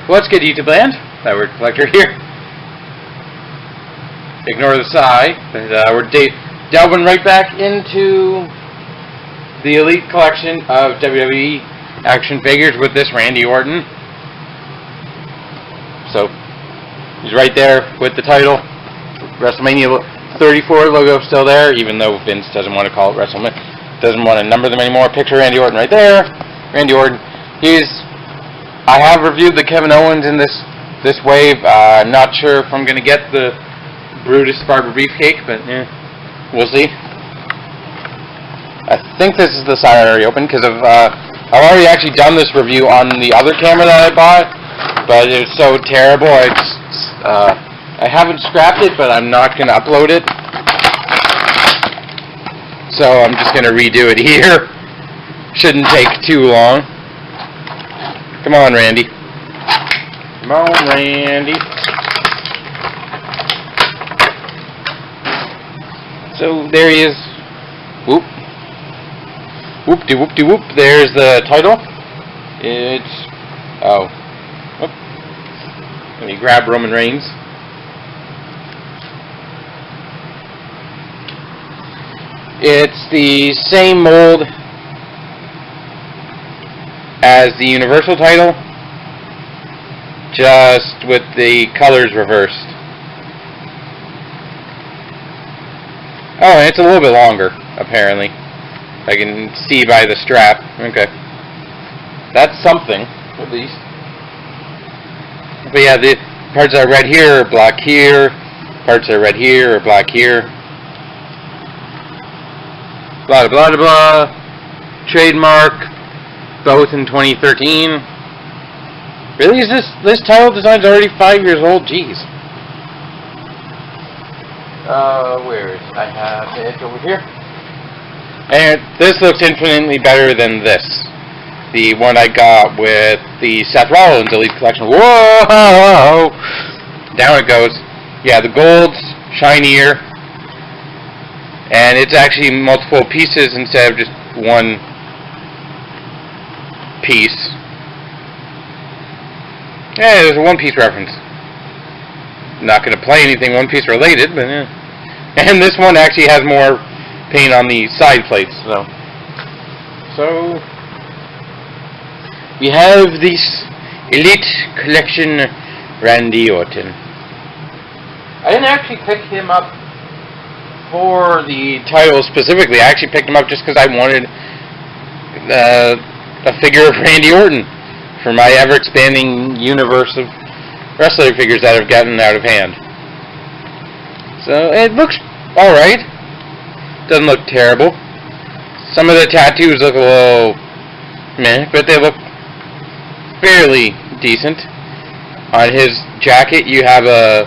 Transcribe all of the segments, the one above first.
What's good, YouTube land? That word collector here. Ignore the sigh, but we're delving right back into the Elite collection of WWE action figures with this Randy Orton. So, he's right there with the title. WrestleMania 34 logo still there, even though Vince doesn't want to call it WrestleMania. Doesn't want to number them anymore. Picture Randy Orton right there. Randy Orton. I have reviewed the Kevin Owens in this wave. I'm not sure if I'm going to get the Brutus Barber Beefcake, but we'll see. I think this is the side I already opened, because I've already actually done this review on the other camera that I bought, but it was so terrible, I haven't scrapped it, but I'm not going to upload it. So I'm just going to redo it here. Shouldn't take too long. Come on, Randy. Come on, Randy. So there he is. Whoop. Whoop-de-whoop-de-whoop. There's the title. It's... oh. Whoop. Let me grab Roman Reigns. It's the same mold as the Universal title, just with the colors reversed. Oh, and it's a little bit longer, apparently. I can see by the strap. Okay. That's something, at least. But yeah, the parts that are red here are black here. Parts that are red here are black here. Blah, blah, blah, blah. Trademark. Both in 2013. Really? Is this title design's already 5 years old? Jeez. Where is it? I have it over here. And this looks infinitely better than this. The one I got with the Seth Rollins Elite Collection. Whoa! Down it goes. Yeah, the gold's shinier. And it's actually multiple pieces instead of just one piece. Yeah, there's a One Piece reference. Not going to play anything One Piece related, but yeah. And this one actually has more paint on the side plates, so we have this Elite Collection Randy Orton. I didn't actually pick him up for the title specifically. I actually picked him up just because I wanted a figure of Randy Orton for my ever-expanding universe of wrestler figures that have gotten out of hand. So it looks alright. Doesn't look terrible. Some of the tattoos look a little meh, but they look fairly decent. On his jacket you have a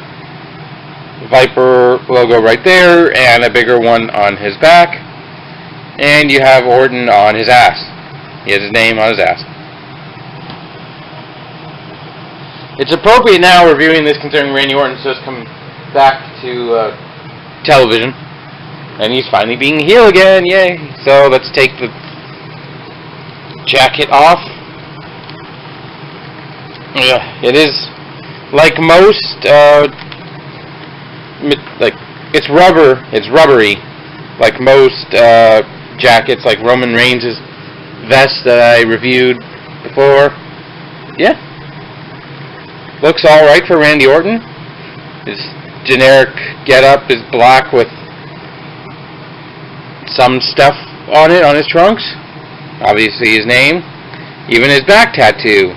Viper logo right there and a bigger one on his back. And you have Orton on his ass. He has his name on his ass. It's appropriate now reviewing this considering Randy Orton's just come back to television. And he's finally being a heel again, yay! So let's take the jacket off. Yeah, it is like most, it's rubbery, like most jackets, like Roman Reigns' vest that I reviewed before. Yeah. Looks alright for Randy Orton. His generic getup is black with some stuff on it, on his trunks. Obviously his name. Even his back tattoo.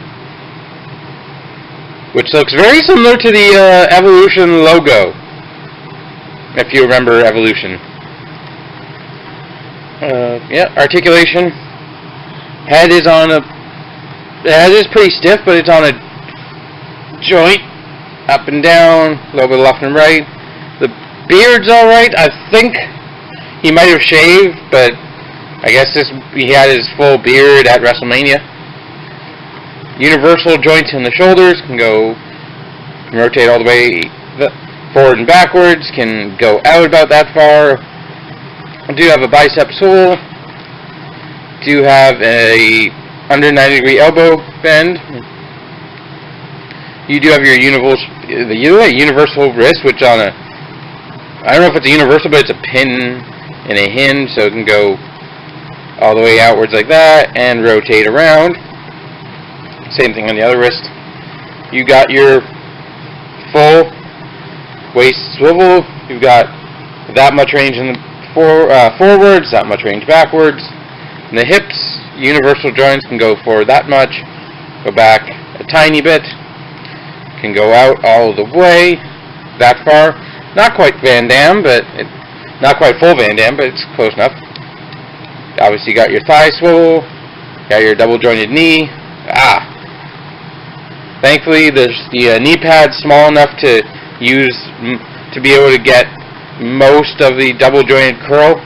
Which looks very similar to the Evolution logo. If you remember Evolution. Yeah, articulation. Head is on a. The head is pretty stiff, but it's on a joint, up and down, a little bit left and right. The beard's all right. I think he might have shaved, but I guess he had his full beard at WrestleMania. Universal joints in the shoulders can rotate all the way forward and backwards. Can go out about that far. I do have a bicep swivel. Do have a under 90-degree elbow bend. You do have your universal wrist, which on a, I don't know if it's a universal, but it's a pin and a hinge, so it can go all the way outwards like that and rotate around. Same thing on the other wrist. You got your full waist swivel. You've got that much range in the forwards, that much range backwards. And the hips, universal joints can go forward that much, go back a tiny bit, can go out all the way that far. Not quite Van Damme, but not quite full Van Damme, but it's close enough. Obviously, you got your thigh swivel, got your double jointed knee. Thankfully, the knee pad's small enough to use to be able to get most of the double jointed curl.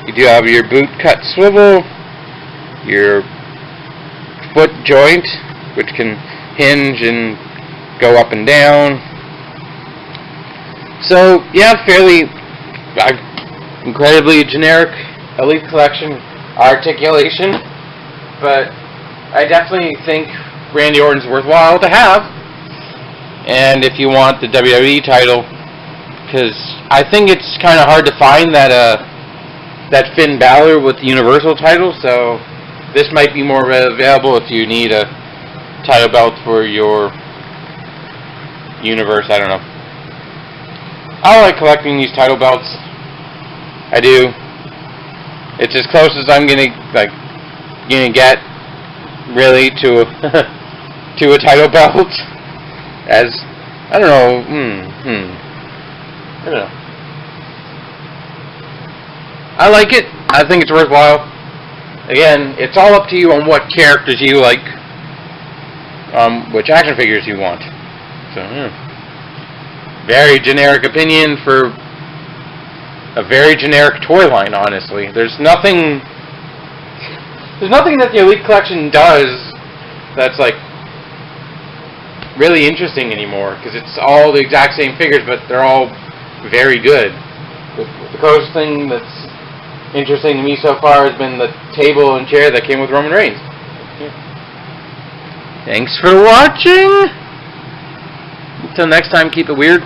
You do have your boot cut swivel, your foot joint, which can hinge and go up and down. So, yeah, fairly incredibly generic Elite Collection articulation, but I definitely think Randy Orton's worthwhile to have. And if you want the WWE title, because I think it's kind of hard to find that Finn Balor with the Universal title, so this might be more available if you need a title belt for your universe. I don't know. I like collecting these title belts. I do. It's as close as I'm gonna get really to to a title belt. As I don't know. I don't know. I like it. I think it's worthwhile. Again, it's all up to you on what characters you like, which action figures you want. So, very generic opinion for a very generic toy line. Honestly, there's nothing that the Elite Collection does that's like really interesting anymore, because it's all the exact same figures, but they're all very good. The closest thing that's interesting to me so far has been the table and chair that came with Roman Reigns. Thanks for watching! Until next time, keep it weird.